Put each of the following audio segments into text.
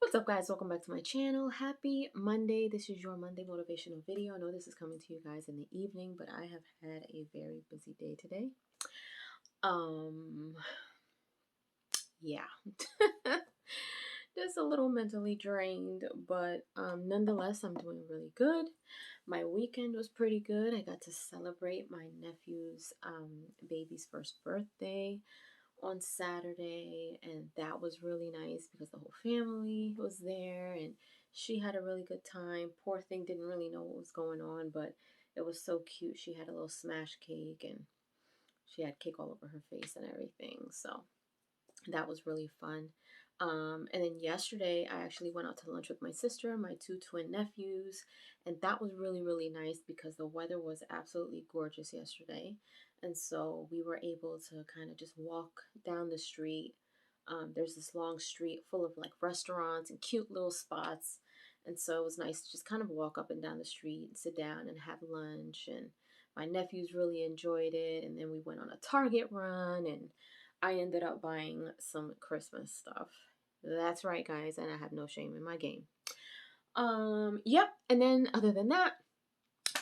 What's up, guys? Welcome back to my channel. Happy Monday. This is your Monday motivational video. I know this is coming to you guys in the evening, but I have had a very busy day today. Yeah. Just a little mentally drained, but nonetheless, I'm doing really good. My weekend was pretty good. I got to celebrate my nephew's baby's first birthday on Saturday, and that was really nice because the whole family was there and she had a really good time. Poor thing didn't really know what was going on, but it was so cute. She had a little smash cake and she had cake all over her face and everything. So that was really fun. And then yesterday, I actually went out to lunch with my sister, my two twin nephews, and that was really, really nice because the weather was absolutely gorgeous yesterday. And so we were able to kind of just walk down the street. There's this long street full of like restaurants and cute little spots. And so it was nice to just kind of walk up and down the street and sit down and have lunch. And my nephews really enjoyed it. And then we went on a Target run and I ended up buying some Christmas stuff. That's right, guys, and I have no shame in my game. Yep, and then other than that,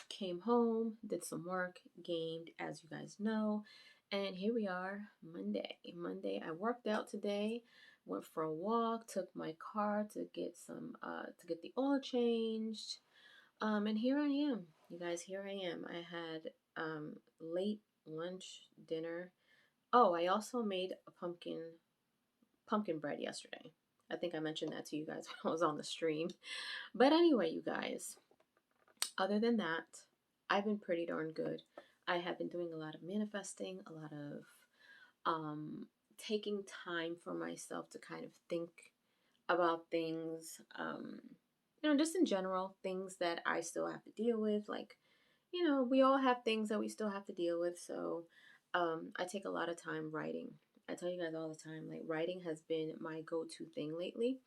came home, did some work, gamed, as you guys know, and here we are, Monday. I worked out today, went for a walk, took my car to get the oil changed, and here I am, you guys. Here I am. I had late lunch, dinner. Oh, I also made a pumpkin bread yesterday. I think I mentioned that to you guys when I was on the stream. But anyway, you guys, other than that, I've been pretty darn good. I have been doing a lot of manifesting, a lot of taking time for myself to kind of think about things, just in general, things that I still have to deal with. Like, we all have things that we still have to deal with. So I take a lot of time writing. I tell you guys all the time, like writing has been my go-to thing lately.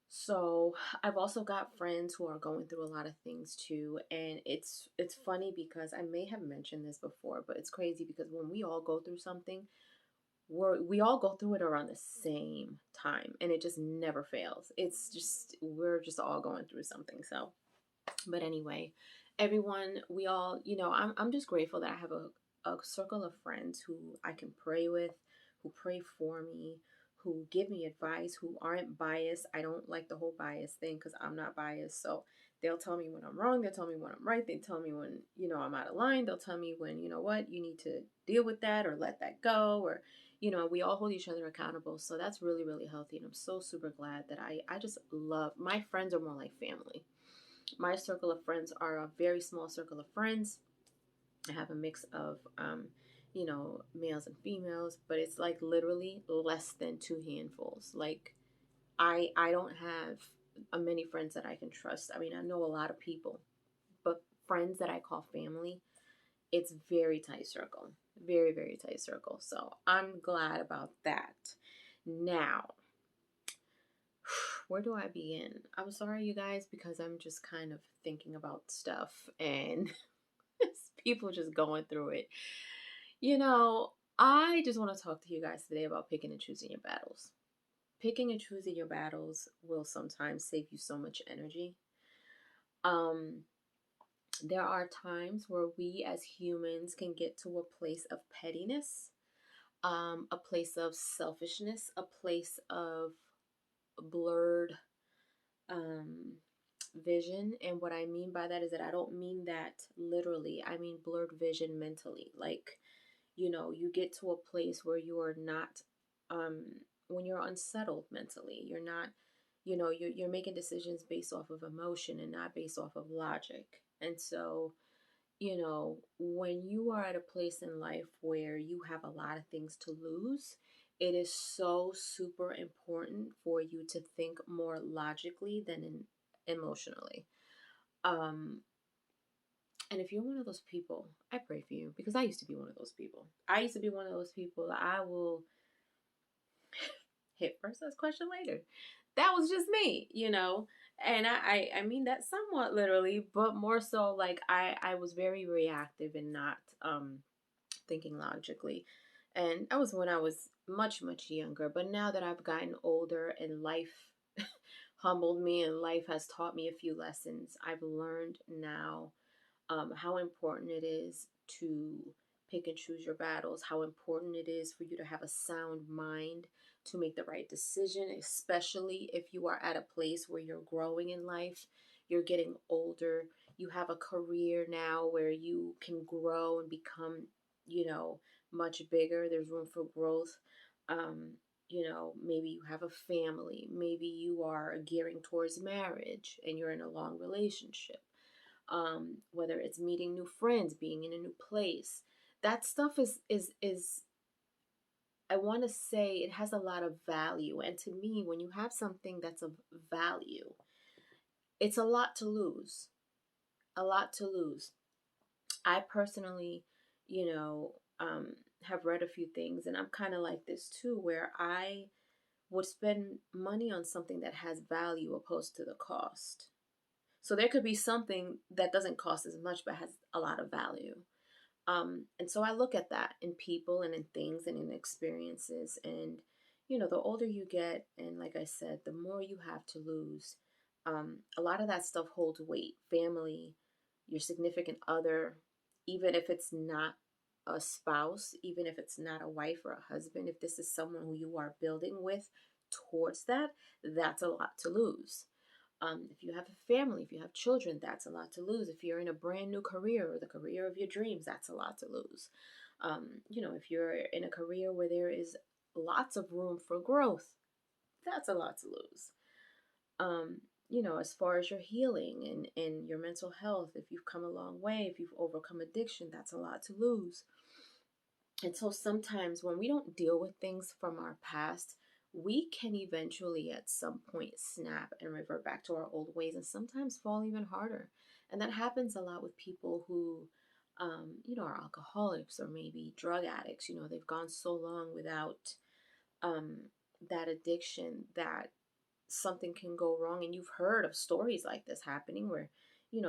So I've also got friends who are going through a lot of things too, and it's funny because I may have mentioned this before, but it's crazy because when we all go through something, we all go through it around the same time, and it just never fails. It's just we're just all going through something. So, but anyway, everyone, we all, I'm just grateful that I have a circle of friends who I can pray with, who pray for me, who give me advice, who aren't biased. I don't like the whole bias thing because I'm not biased. So they'll tell me when I'm wrong. They'll tell me when I'm right. They tell me when, I'm out of line. They'll tell me when, you need to deal with that or let that go, or, we all hold each other accountable. So that's really, really healthy. And I'm so super glad that I just love, my friends are more like family. My circle of friends are a very small circle of friends. I have a mix of, males and females, but it's like literally less than two handfuls. Like I don't have many friends that I can trust. I mean, I know a lot of people, but friends that I call family, it's very tight circle, very, very tight circle. So I'm glad about that. Now, where do I begin? I'm sorry, you guys, because I'm just kind of thinking about stuff and people just going through it. I just want to talk to you guys today about picking and choosing your battles. Picking and choosing your battles will sometimes save you so much energy. There are times where we as humans can get to a place of pettiness, a place of selfishness, a place of blurred vision. And what I mean by that is that I don't mean that literally. I mean blurred vision mentally. Like, you get to a place where you are not, when you're unsettled mentally, you're not, you're making decisions based off of emotion and not based off of logic. And so, when you are at a place in life where you have a lot of things to lose, it is so super important for you to think more logically than emotionally. And if you're one of those people, I pray for you because I used to be one of those people. I used to be one of those people that I will hit first, ask question later. That was just me, And I mean that somewhat literally, but more so like I was very reactive and not thinking logically. And that was when I was much, much younger. But now that I've gotten older and life humbled me, and life has taught me a few lessons. I've learned now how important it is to pick and choose your battles, how important it is for you to have a sound mind to make the right decision, especially if you are at a place where you're growing in life, you're getting older, you have a career now where you can grow and become, much bigger. There's room for growth. Maybe you have a family, maybe you are gearing towards marriage and you're in a long relationship, whether it's meeting new friends, being in a new place. That stuff is I want to say it has a lot of value. And to me, when you have something that's of value, it's a lot to lose. A lot to lose. I personally, you know, have read a few things, and I'm kind of like this too, where I would spend money on something that has value opposed to the cost. So there could be something that doesn't cost as much but has a lot of value. And so I look at that in people and in things and in experiences. And, the older you get, and like I said, the more you have to lose, a lot of that stuff holds weight. Family, your significant other, even if it's not a spouse, even if it's not a wife or a husband, if this is someone who you are building with towards that, that's a lot to lose. If you have a family, if you have children, that's a lot to lose. If you're in a brand new career or the career of your dreams, that's a lot to lose. If you're in a career where there is lots of room for growth, that's a lot to lose. As far as your healing and your mental health, if you've come a long way, if you've overcome addiction, that's a lot to lose. And so sometimes when we don't deal with things from our past, we can eventually at some point snap and revert back to our old ways and sometimes fall even harder. And that happens a lot with people who, are alcoholics or maybe drug addicts. They've gone so long without um, that addiction that something can go wrong. And you've heard of stories like this happening where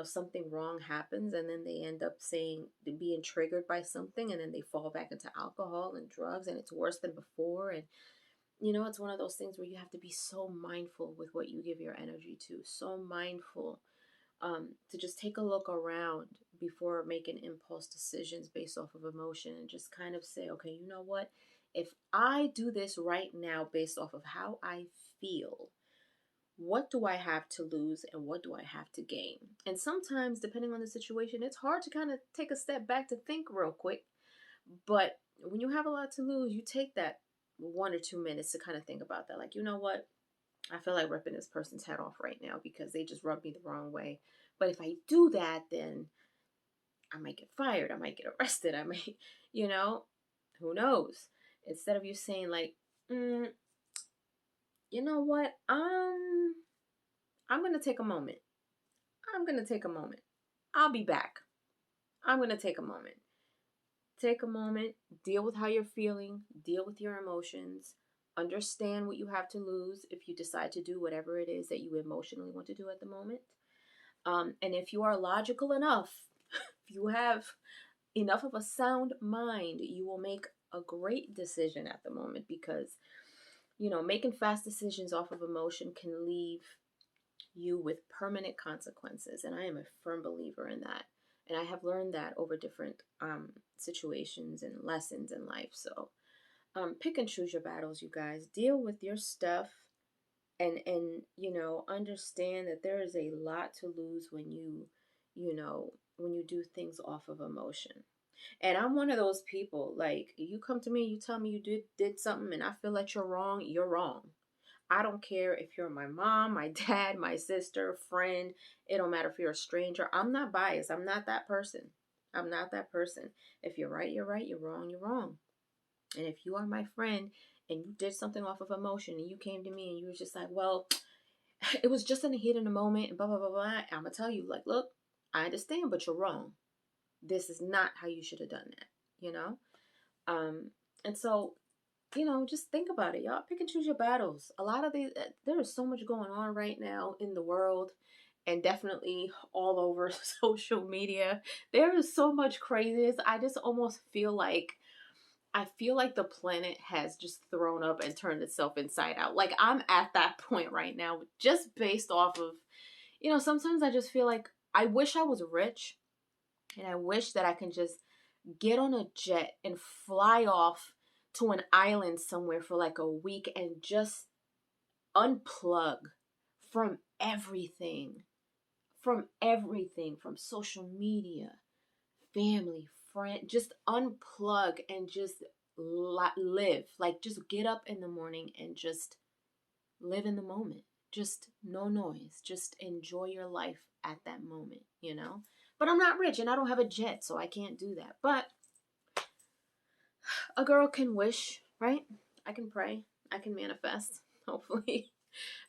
something wrong happens and then they end up saying being triggered by something and then they fall back into alcohol and drugs and it's worse than before. And it's one of those things where you have to be so mindful with what you give your energy to, so mindful to just take a look around before making impulse decisions based off of emotion and just kind of say, okay, you know what, if I do this right now based off of how I feel, what do I have to lose and what do I have to gain? And sometimes, depending on the situation, it's hard to kind of take a step back to think real quick. But when you have a lot to lose, you take that 1 or 2 minutes to kind of think about that. Like, you know what? I feel like ripping this person's head off right now because they just rubbed me the wrong way. But if I do that, then I might get fired. I might get arrested. I might, who knows? Instead of you saying like, you know what? I'm going to take a moment. I'm going to take a moment. I'll be back. I'm going to take a moment. Take a moment, deal with how you're feeling, deal with your emotions, understand what you have to lose if you decide to do whatever it is that you emotionally want to do at the moment. And if you are logical enough, if you have enough of a sound mind, you will make a great decision at the moment because, making fast decisions off of emotion can leave you with permanent consequences. And I am a firm believer in that. And I have learned that over different situations and lessons in life. So pick and choose your battles, you guys. Deal with your stuff and understand that there is a lot to lose when you do things off of emotion. And I'm one of those people, like, you come to me, you tell me you did something and I feel like you're wrong, you're wrong. I don't care if you're my mom, my dad, my sister, friend. It don't matter if you're a stranger. I'm not biased. I'm not that person. I'm not that person. If you're right, you're right. You're wrong, you're wrong. And if you are my friend and you did something off of emotion and you came to me and you were just like, well, it was just in the heat of the moment and blah, blah, blah, blah. I'm going to tell you, like, look, I understand, but you're wrong. This is not how you should have done that, And so just think about it, y'all. Pick and choose your battles. A lot of these, there is so much going on right now in the world and definitely all over social media. There is so much craziness. I just almost feel like I feel like the planet has just thrown up and turned itself inside out. Like, I'm at that point right now, just based off of, sometimes I just feel like I wish I was rich, and I wish that I can just get on a jet and fly off to an island somewhere for like a week and just unplug from everything, from social media, family, friend, just unplug and just live. Like, just get up in the morning and just live in the moment. Just no noise. Just enjoy your life at that moment. But I'm not rich and I don't have a jet, so I can't do that. But a girl can wish, right? I can pray. I can manifest, hopefully.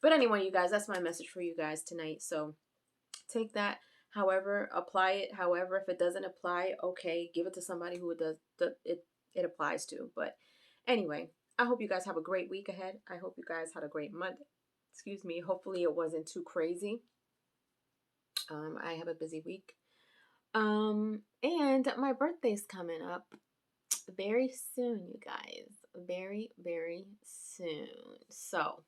But anyway, you guys, that's my message for you guys tonight. So take that, however, apply it. However, if it doesn't apply, okay, give it to somebody who it applies to. But anyway, I hope you guys have a great week ahead. I hope you guys had a great month. Excuse me. Hopefully it wasn't too crazy. I have a busy week. And my birthday's coming up very soon, you guys. Very, very soon. So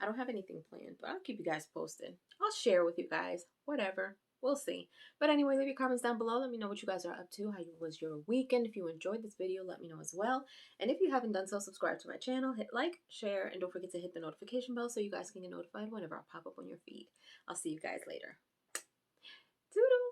I don't have anything planned, but I'll keep you guys posted. I'll share with you guys, whatever. We'll see. But anyway, leave your comments down below. Let me know what you guys are up to. How was your weekend? If you enjoyed this video, let me know as well. And if you haven't done so, subscribe to my channel, hit like, share, and don't forget to hit the notification bell so you guys can get notified whenever I pop up on your feed. I'll see you guys later. Toodles!